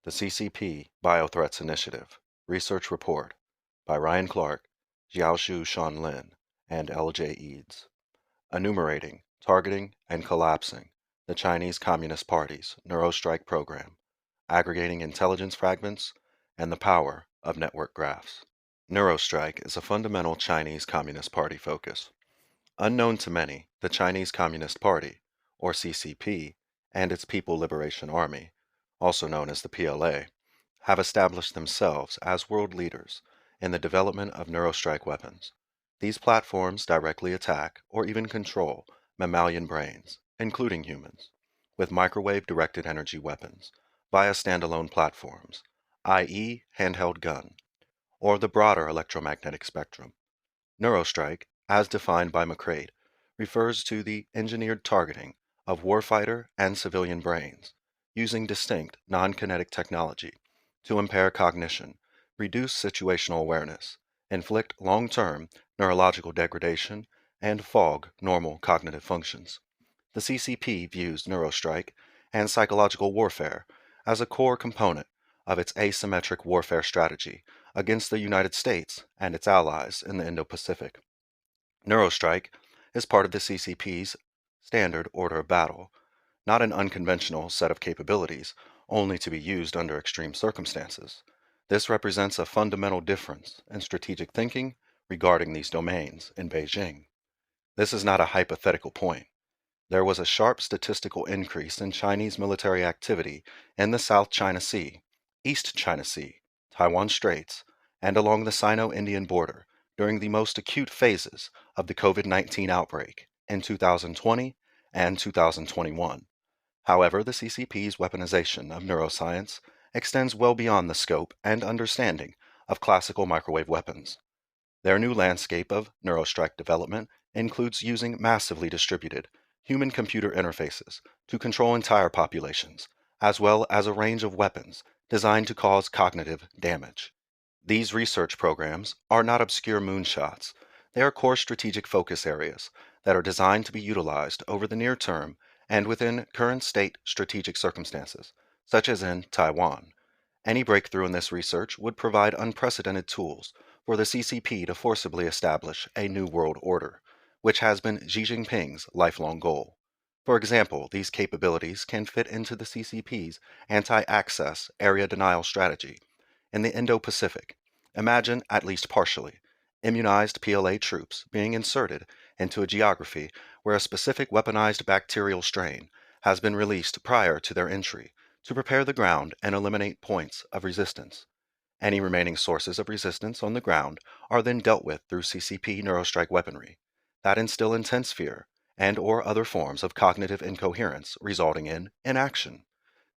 The CCP Biothreats Initiative Research Report by Ryan Clark, XIAOXU Sean Lin, and L.J. EADS. Enumerating, Targeting, and Collapsing the Chinese Communist Party's NeuroStrike program, Aggregating Intelligence Fragments, and the Power of Network Graphs. NeuroStrike is a fundamental Chinese Communist Party focus. Unknown to many, the Chinese Communist Party, or CCP, and its People Liberation Army, also known as the PLA, have established themselves as world leaders in the development of neurostrike weapons. These platforms directly attack or even control mammalian brains, including humans, with microwave-directed energy weapons via standalone platforms, i.e. handheld gun, or the broader electromagnetic spectrum. NeuroStrike, as defined by McCreight, refers to the engineered targeting of warfighter and civilian brains using distinct non-kinetic technology to impair cognition, reduce situational awareness, inflict long-term neurological degradation, and fog normal cognitive functions. The CCP views NeuroStrike and psychological warfare as a core component of its asymmetric warfare strategy against the United States and its allies in the Indo-Pacific. NeuroStrike is part of the CCP's standard order of battle, not an unconventional set of capabilities only to be used under extreme circumstances. This represents a fundamental difference in strategic thinking regarding these domains in Beijing. This is not a hypothetical point. There was a sharp statistical increase in Chinese military activity in the South China Sea, East China Sea, Taiwan Straits, and along the Sino-Indian border during the most acute phases of the COVID-19 outbreak in 2020 and 2021. However, the CCP's weaponization of neuroscience extends well beyond the scope and understanding of classical microwave weapons. Their new landscape of neurostrike development includes using massively distributed human-computer interfaces to control entire populations, as well as a range of weapons designed to cause cognitive damage. These research programs are not obscure moonshots. They are core strategic focus areas that are designed to be utilized over the near term and within current state strategic circumstances, such as in Taiwan. Any breakthrough in this research would provide unprecedented tools for the CCP to forcibly establish a new world order, which has been Xi Jinping's lifelong goal. For example, these capabilities can fit into the CCP's anti-access area denial strategy. In the Indo-Pacific, imagine, at least partially, immunized PLA troops being inserted into a geography where a specific weaponized bacterial strain has been released prior to their entry to prepare the ground and eliminate points of resistance. Any remaining sources of resistance on the ground are then dealt with through CCP neurostrike weaponry that instill intense fear and or other forms of cognitive incoherence resulting in inaction.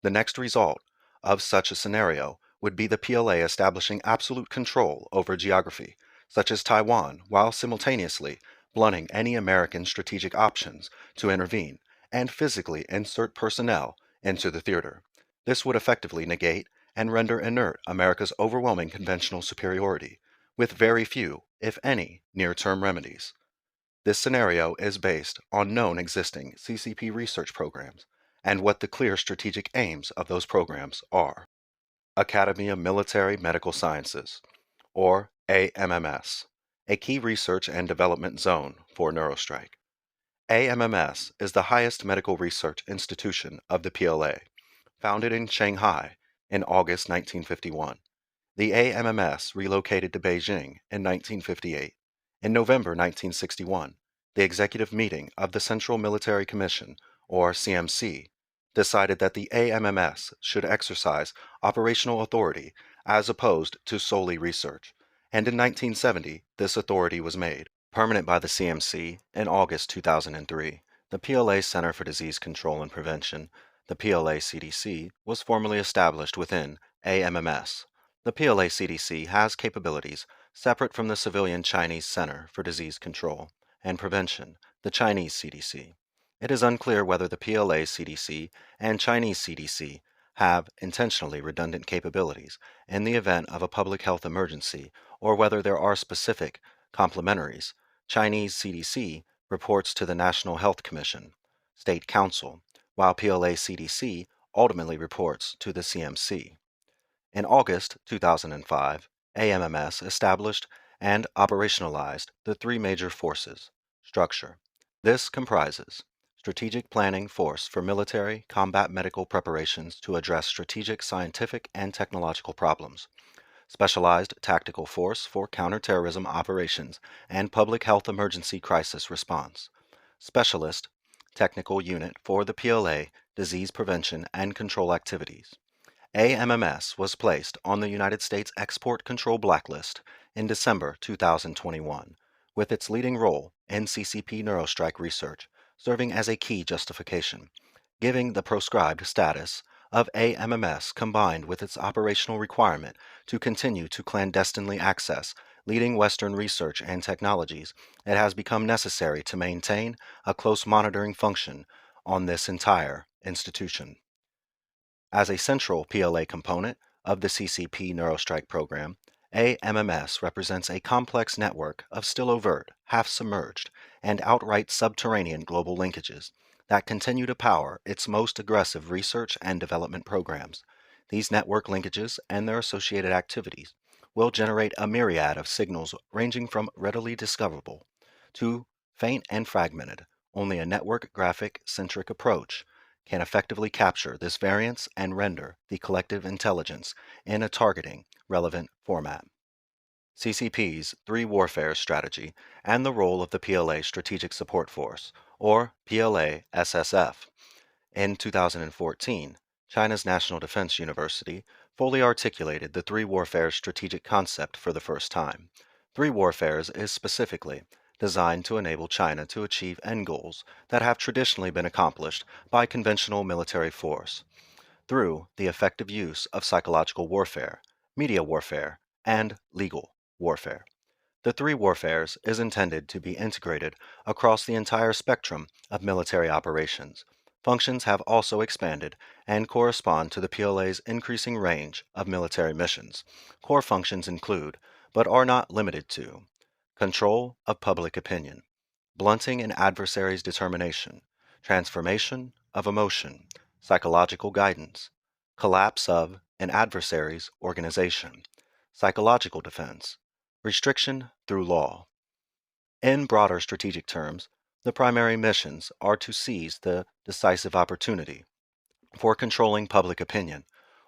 The next result of such a scenario would be the PLA establishing absolute control over geography, such as Taiwan, while simultaneously blunting any American strategic options to intervene and physically insert personnel into the theater. This would effectively negate and render inert America's overwhelming conventional superiority, with very few, if any, near-term remedies. This scenario is based on known existing CCP research programs and what the clear strategic aims of those programs are. Academy of Military Medical Sciences, or AMMS, a key research and development zone for NeuroStrike. AMMS is the highest medical research institution of the PLA, founded in Shanghai in August 1951. The AMMS relocated to Beijing in 1958. In November 1961, the executive meeting of the Central Military Commission, or CMC, decided that the AMMS should exercise operational authority as opposed to solely research, and in 1970 this authority was made permanent by the CMC in August 2003. The PLA Center for Disease Control and Prevention, the PLA CDC, was formally established within AMMS. The PLA CDC has capabilities separate from the civilian Chinese Center for Disease Control and Prevention, the Chinese CDC. It is unclear whether the PLA CDC and Chinese CDC have intentionally redundant capabilities in the event of a public health emergency, or whether there are specific complementaries. Chinese CDC reports to the National Health Commission, State Council, while PLA CDC ultimately reports to the CMC. In August 2005, AMMS established and operationalized the three major forces structure. This comprises Strategic Planning Force for military combat medical preparations to address strategic scientific and technological problems, Specialized Tactical Force for counterterrorism operations and public health emergency crisis response, Specialist Technical Unit for the PLA disease prevention and control activities. AMMS was placed on the United States Export Control Blacklist in December 2021, with its leading role in CCP NeuroStrike research serving as a key justification, giving the proscribed status of AMMS combined with its operational requirement to continue to clandestinely access leading Western research and technologies. It has become necessary to maintain a close monitoring function on this entire institution. As a central PLA component of the CCP NeuroStrike program, AMMS represents a complex network of still overt, half submerged, and outright subterranean global linkages that continue to power its most aggressive research and development programs. These network linkages and their associated activities will generate a myriad of signals ranging from readily discoverable to faint and fragmented. Only a network graphic centric approach can effectively capture this variance and render the collective intelligence in a targeting relevant format. CCP's three warfare strategy and the role of the PLA Strategic Support Force, or PLA SSF. In 2014, China's National Defense University fully articulated the three warfare strategic concept for the first time. Three warfares is specifically designed to enable China to achieve end goals that have traditionally been accomplished by conventional military force through the effective use of psychological warfare, media warfare, and legal warfare. The three warfares is intended to be integrated across the entire spectrum of military operations. Functions have also expanded and correspond to the PLA's increasing range of military missions. Core functions include, but are not limited to, control of public opinion, blunting an adversary's determination, transformation of emotion, psychological guidance, collapse of an adversary's organization, psychological defense, restriction through law. In broader strategic terms, the primary missions are to seize the decisive opportunity for controlling public opinion,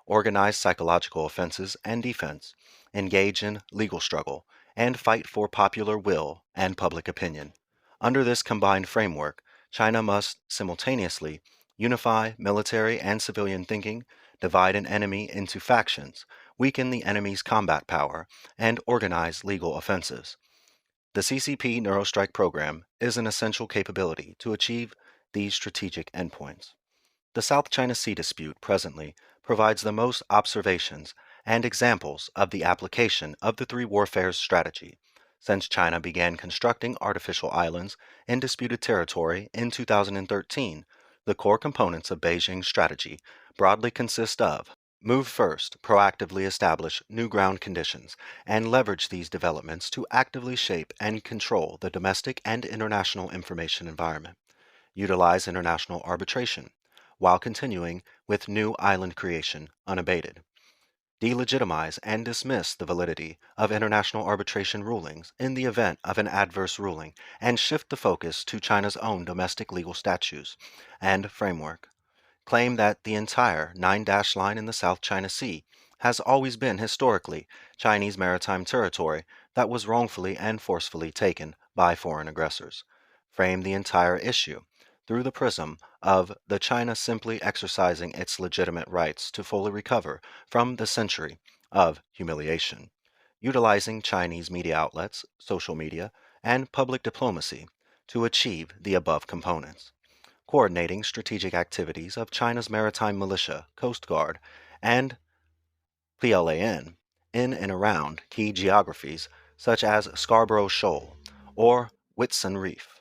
organize psychological offenses and defense, engage in legal struggle, and fight for popular will and public opinion. Under this combined framework, China must simultaneously unify military and civilian thinking, divide an enemy into factions, weaken the enemy's combat power, and organize legal offensives. The CCP NeuroStrike program is an essential capability to achieve these strategic endpoints. The South China Sea dispute presently provides the most observations and examples of the application of the three warfares strategy. Since China began constructing artificial islands in disputed territory in 2013, the core components of Beijing's strategy broadly consist of move first, proactively establish new ground conditions, and leverage these developments to actively shape and control the domestic and international information environment. Utilize international arbitration, while continuing with new island creation unabated. Delegitimize and dismiss the validity of international arbitration rulings in the event of an adverse ruling and shift the focus to China's own domestic legal statutes and framework. Claim that the entire nine-dash line in the South China Sea has always been historically Chinese maritime territory that was wrongfully and forcefully taken by foreign aggressors. Frame the entire issue through the prism of the China simply exercising its legitimate rights to fully recover from the century of humiliation, utilizing Chinese media outlets, social media, and public diplomacy to achieve the above components. Coordinating strategic activities of China's maritime militia, Coast Guard, and PLAN in and around key geographies such as Scarborough Shoal or Whitsun Reef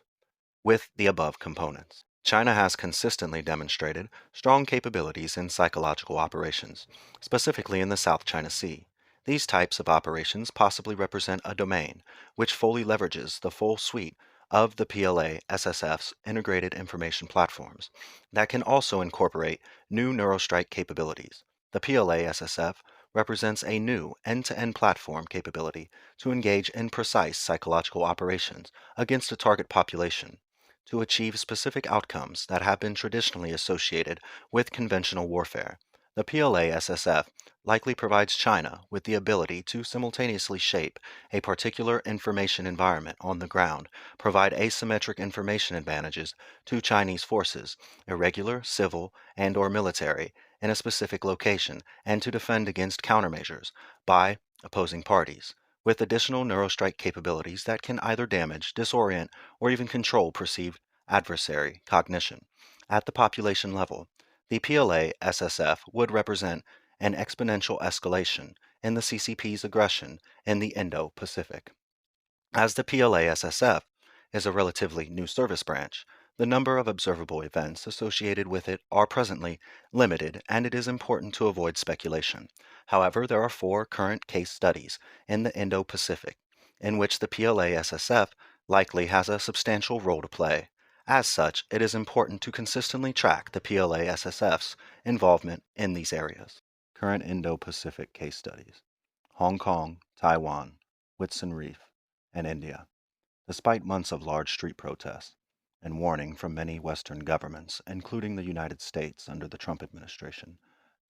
with the above components. China has consistently demonstrated strong capabilities in psychological operations, specifically in the South China Sea. These types of operations possibly represent a domain which fully leverages the full suite of the PLA SSF's integrated information platforms that can also incorporate new NeuroStrike capabilities. The PLA SSF represents a new end-to-end platform capability to engage in precise psychological operations against a target population to achieve specific outcomes that have been traditionally associated with conventional warfare. The PLA-SSF likely provides China with the ability to simultaneously shape a particular information environment on the ground, provide asymmetric information advantages to Chinese forces, irregular, civil, and/or military, in a specific location, and to defend against countermeasures by opposing parties, with additional NeuroStrike capabilities that can either damage, disorient, or even control perceived adversary cognition. At the population level, the PLA-SSF would represent an exponential escalation in the CCP's aggression in the Indo-Pacific. As the PLA-SSF is a relatively new service branch, the number of observable events associated with it are presently limited, and it is important to avoid speculation. However, there are 4 current case studies in the Indo-Pacific in which the PLA-SSF likely has a substantial role to play. As such, it is important to consistently track the PLA-SSF's involvement in these areas. Current Indo-Pacific case studies: Hong Kong, Taiwan, Whitsun Reef, and India. Despite months of large street protests and warning from many Western governments, including the United States under the Trump administration,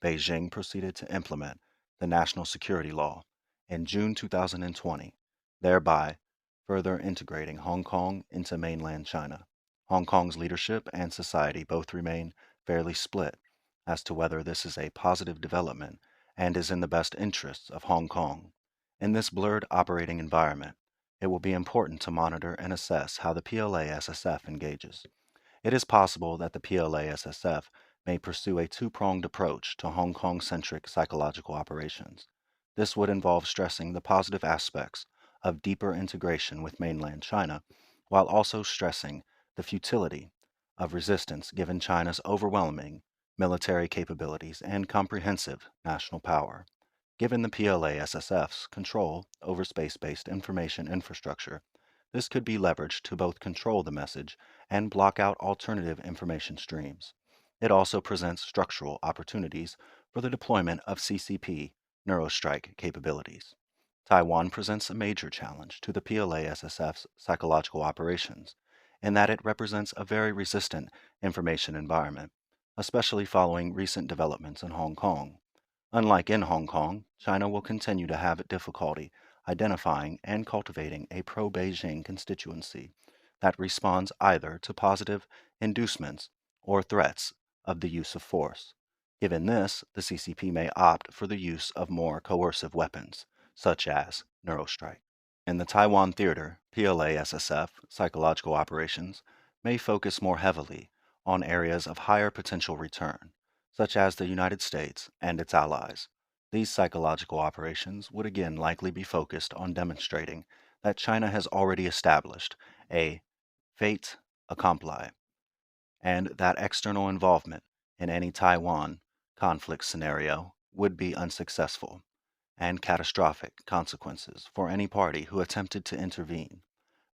Beijing proceeded to implement the National Security Law in June 2020, thereby further integrating Hong Kong into mainland China. Hong Kong's leadership and society both remain fairly split as to whether this is a positive development and is in the best interests of Hong Kong. In this blurred operating environment, it will be important to monitor and assess how the PLA-SSF engages. It is possible that the PLA-SSF may pursue a two-pronged approach to Hong Kong-centric psychological operations. This would involve stressing the positive aspects of deeper integration with mainland China, while also stressing the futility of resistance given China's overwhelming military capabilities and comprehensive national power. Given the PLA-SSF's control over space-based information infrastructure, this could be leveraged to both control the message and block out alternative information streams. It also presents structural opportunities for the deployment of CCP NeuroStrike capabilities. Taiwan presents a major challenge to the PLA-SSF's psychological operations in that it represents a very resistant information environment, especially following recent developments in Hong Kong. Unlike in Hong Kong, China will continue to have difficulty identifying and cultivating a pro-Beijing constituency that responds either to positive inducements or threats of the use of force. Given this, the CCP may opt for the use of more coercive weapons, such as NeuroStrike. In the Taiwan theater, PLA-SSF psychological operations may focus more heavily on areas of higher potential return, such as the United States and its allies. These psychological operations would again likely be focused on demonstrating that China has already established a fait accompli, and that external involvement in any Taiwan conflict scenario would be unsuccessful and catastrophic consequences for any party who attempted to intervene.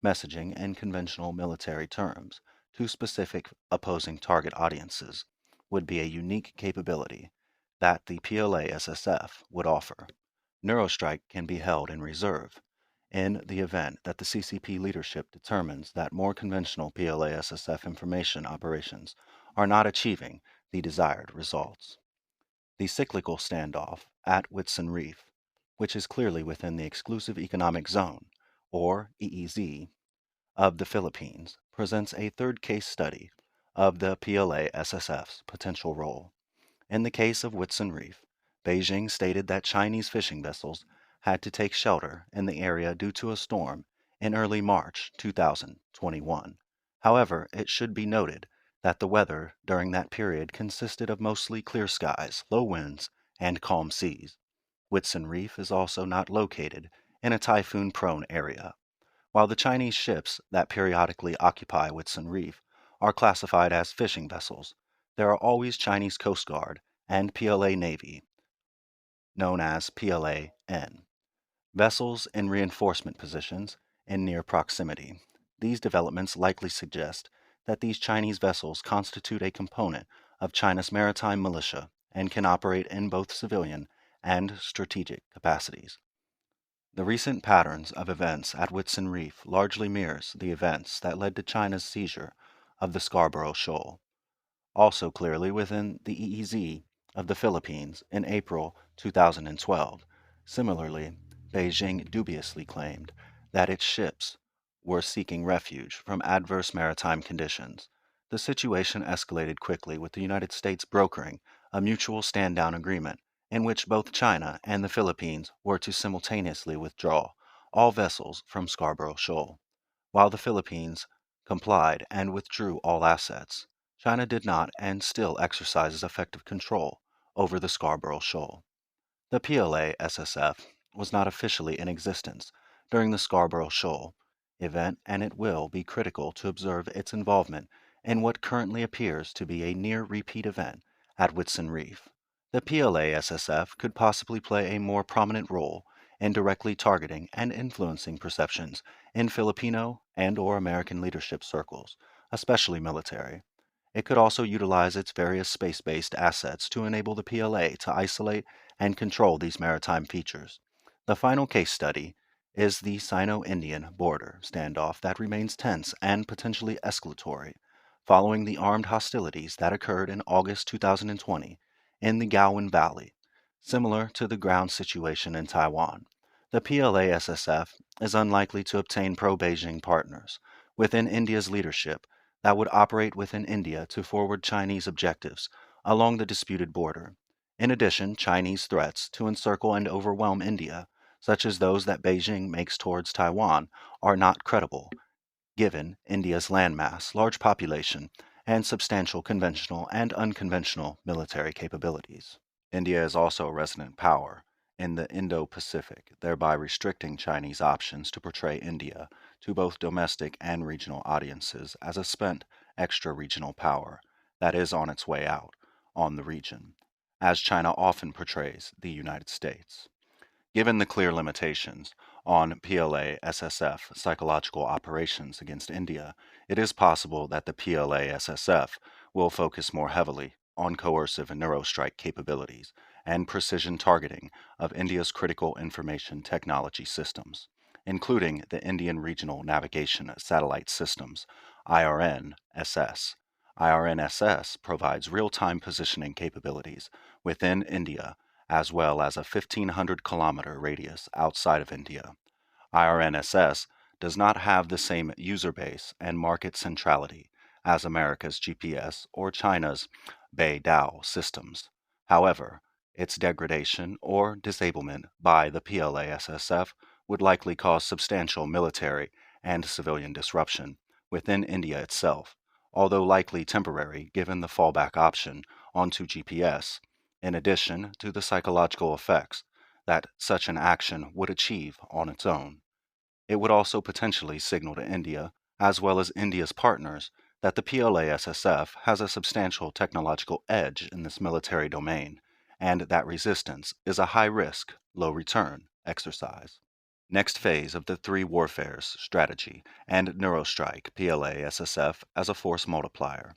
Messaging in conventional military terms to specific opposing target audiences would be a unique capability that the PLA-SSF would offer. NeuroStrike can be held in reserve in the event that the CCP leadership determines that more conventional PLA-SSF information operations are not achieving the desired results. The cyclical standoff at Whitsun Reef, which is clearly within the Exclusive Economic Zone, or EEZ, of the Philippines, presents a third case study of the PLA-SSF's potential role. In the case of Whitsun Reef, Beijing stated that Chinese fishing vessels had to take shelter in the area due to a storm in early March 2021. However, it should be noted that the weather during that period consisted of mostly clear skies, low winds, and calm seas. Whitsun Reef is also not located in a typhoon-prone area. While the Chinese ships that periodically occupy Whitsun Reef are classified as fishing vessels, there are always Chinese Coast Guard and PLA Navy, known as PLA-N, vessels in reinforcement positions in near proximity. These developments likely suggest that these Chinese vessels constitute a component of China's maritime militia and can operate in both civilian and strategic capacities. The recent patterns of events at Whitsun Reef largely mirrors the events that led to China's seizure of the Scarborough Shoal, also clearly within the EEZ of the Philippines in April 2012. Similarly, Beijing dubiously claimed that its ships were seeking refuge from adverse maritime conditions. The situation escalated quickly with the United States brokering a mutual stand down agreement in which both China and the Philippines were to simultaneously withdraw all vessels from Scarborough Shoal. While the Philippines complied and withdrew all assets, China did not and still exercises effective control over the Scarborough Shoal. The PLA SSF was not officially in existence during the Scarborough Shoal event, and it will be critical to observe its involvement in what currently appears to be a near repeat event at Whitsun Reef. The PLA SSF could possibly play a more prominent role in directly targeting and influencing perceptions in Filipino and/or American leadership circles, especially military. It could also utilize its various space-based assets to enable the PLA to isolate and control these maritime features. The final case study is the Sino-Indian border standoff that remains tense and potentially escalatory following the armed hostilities that occurred in August 2020 in the Gowan Valley, similar to the ground situation in Taiwan. The PLA-SSF is unlikely to obtain pro-Beijing partners within India's leadership that would operate within India to forward Chinese objectives along the disputed border. In addition, Chinese threats to encircle and overwhelm India, such as those that Beijing makes towards Taiwan, are not credible, given India's landmass, large population, and substantial conventional and unconventional military capabilities. India is also a resident power in the Indo-Pacific, thereby restricting Chinese options to portray India to both domestic and regional audiences as a spent extra-regional power that is on its way out on the region, as China often portrays the United States. Given the clear limitations on PLA SSF psychological operations against India, it is possible that the PLA SSF will focus more heavily on coercive and NeuroStrike capabilities and precision targeting of India's critical information technology systems, including the Indian Regional Navigation Satellite Systems, IRNSS. IRNSS provides real-time positioning capabilities within India as well as a 1,500-kilometer radius outside of India. IRNSS does not have the same user base and market centrality as America's GPS or China's Beidou systems. However, its degradation or disablement by the PLA-SSF would likely cause substantial military and civilian disruption within India itself, although likely temporary given the fallback option onto GPS, in addition to the psychological effects that such an action would achieve on its own. It would also potentially signal to India, as well as India's partners, that the PLA-SSF has a substantial technological edge in this military domain, and that resistance is a high-risk, low-return exercise. Next phase of the three warfares strategy and NeuroStrike PLA-SSF as a force multiplier.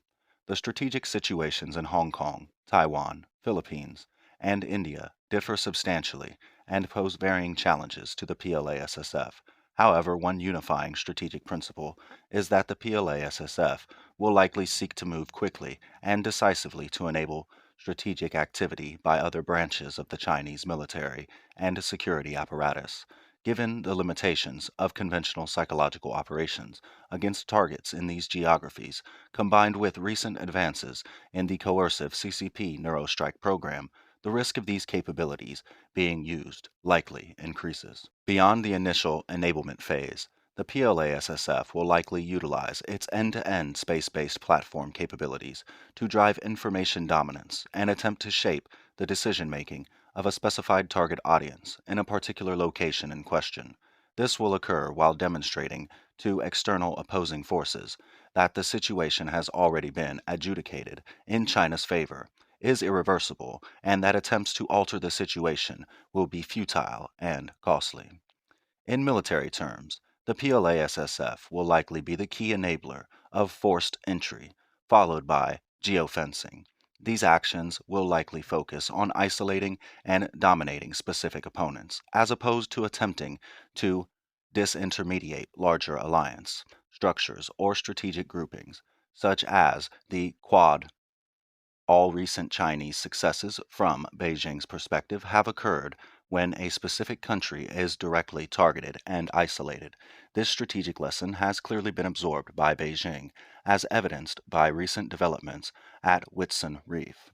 The strategic situations in Hong Kong, Taiwan, Philippines, and India differ substantially and pose varying challenges to the PLA-SSF. However, one unifying strategic principle is that the PLA-SSF will likely seek to move quickly and decisively to enable strategic activity by other branches of the Chinese military and security apparatus, given the limitations of conventional psychological operations against targets in these geographies, combined with recent advances in the coercive CCP NeuroStrike program, the risk of these capabilities being used likely increases. Beyond the initial enablement phase, the PLA-SSF will likely utilize its end-to-end space-based platform capabilities to drive information dominance and attempt to shape the decision-making of a specified target audience in a particular location in question. This will occur while demonstrating to external opposing forces that the situation has already been adjudicated in China's favor, is irreversible, and that attempts to alter the situation will be futile and costly. In military terms, the PLA-SSF will likely be the key enabler of forced entry, followed by geofencing, These actions will likely focus on isolating and dominating specific opponents, as opposed to attempting to disintermediate larger alliance structures or strategic groupings, such as the Quad. All recent Chinese successes, from Beijing's perspective, have occurred when a specific country is directly targeted and isolated. This strategic lesson has clearly been absorbed by Beijing, as evidenced by recent developments at Whitsun Reef.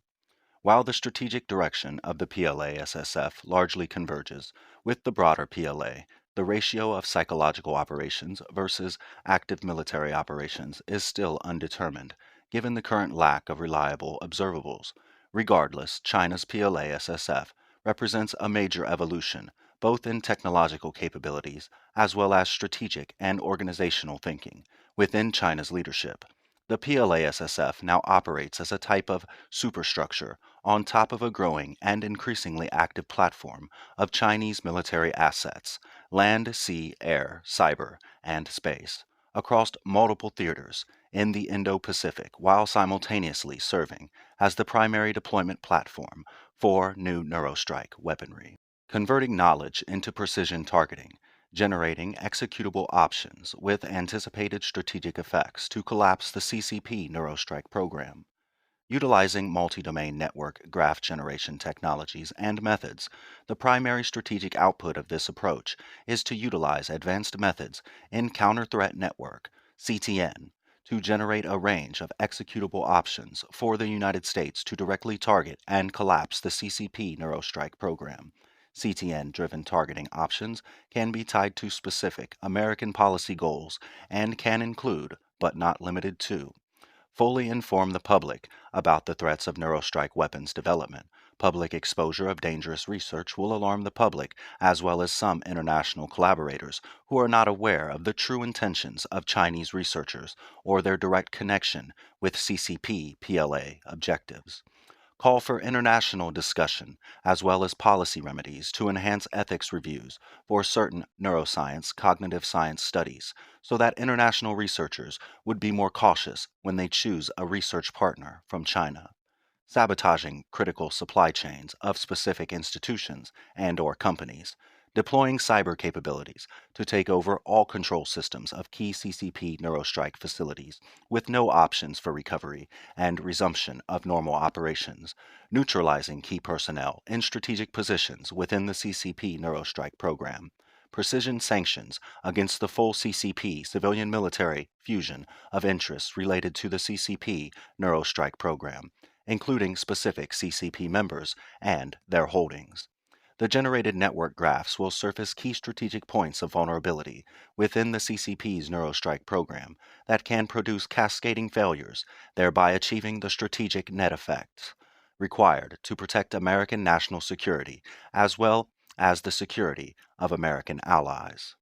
While the strategic direction of the PLA-SSF largely converges with the broader PLA, the ratio of psychological operations versus active military operations is still undetermined, given the current lack of reliable observables. Regardless, China's PLA-SSF represents a major evolution, both in technological capabilities as well as strategic and organizational thinking, within China's leadership. The PLA-SSF now operates as a type of superstructure on top of a growing and increasingly active platform of Chinese military assets, land, sea, air, cyber, and space, across multiple theaters in the Indo-Pacific, while simultaneously serving as the primary deployment platform for new NeuroStrike weaponry. Converting knowledge into precision targeting, generating executable options with anticipated strategic effects to collapse the CCP NeuroStrike program. Utilizing multi-domain network graph generation technologies and methods, the primary strategic output of this approach is to utilize advanced methods in counter-threat network (CTN) to generate a range of executable options for the United States to directly target and collapse the CCP NeuroStrike program. CTN-driven targeting options can be tied to specific American policy goals and can include, but not limited to, fully inform the public about the threats of neurostrike weapons development. Public exposure of dangerous research will alarm the public, as well as some international collaborators who are not aware of the true intentions of Chinese researchers or their direct connection with CCP PLA objectives. Call for international discussion as well as policy remedies to enhance ethics reviews for certain neuroscience cognitive science studies so that international researchers would be more cautious when they choose a research partner from China. Sabotaging critical supply chains of specific institutions and or companies, deploying cyber capabilities to take over all control systems of key CCP NeuroStrike facilities with no options for recovery and resumption of normal operations, neutralizing key personnel in strategic positions within the CCP NeuroStrike program, precision sanctions against the full CCP civilian military fusion of interests related to the CCP NeuroStrike program, including specific CCP members and their holdings. The generated network graphs will surface key strategic points of vulnerability within the CCP's NeuroStrike program that can produce cascading failures, thereby achieving the strategic net effects required to protect American national security as well as the security of American allies.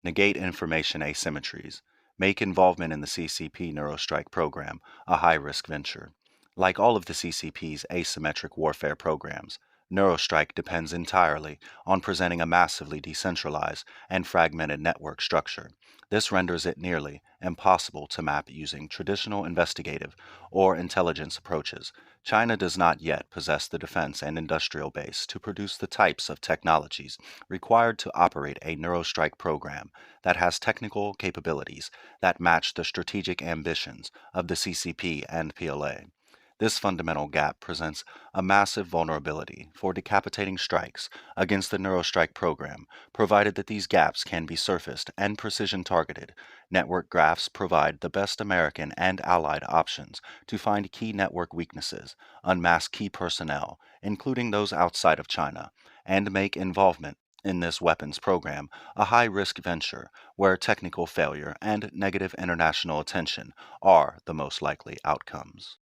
Negate information asymmetries. Make involvement in the CCP NeuroStrike program a high-risk venture. Like all of the CCP's asymmetric warfare programs, NeuroStrike depends entirely on presenting a massively decentralized and fragmented network structure. This renders it nearly impossible to map using traditional investigative or intelligence approaches. China does not yet possess the defense and industrial base to produce the types of technologies required to operate a NeuroStrike program that has technical capabilities that match the strategic ambitions of the CCP and PLA. This fundamental gap presents a massive vulnerability for decapitating strikes against the NeuroStrike program, provided that these gaps can be surfaced and precision targeted. Network graphs provide the best American and allied options to find key network weaknesses, unmask key personnel, including those outside of China, and make involvement in this weapons program a high-risk venture where technical failure and negative international attention are the most likely outcomes.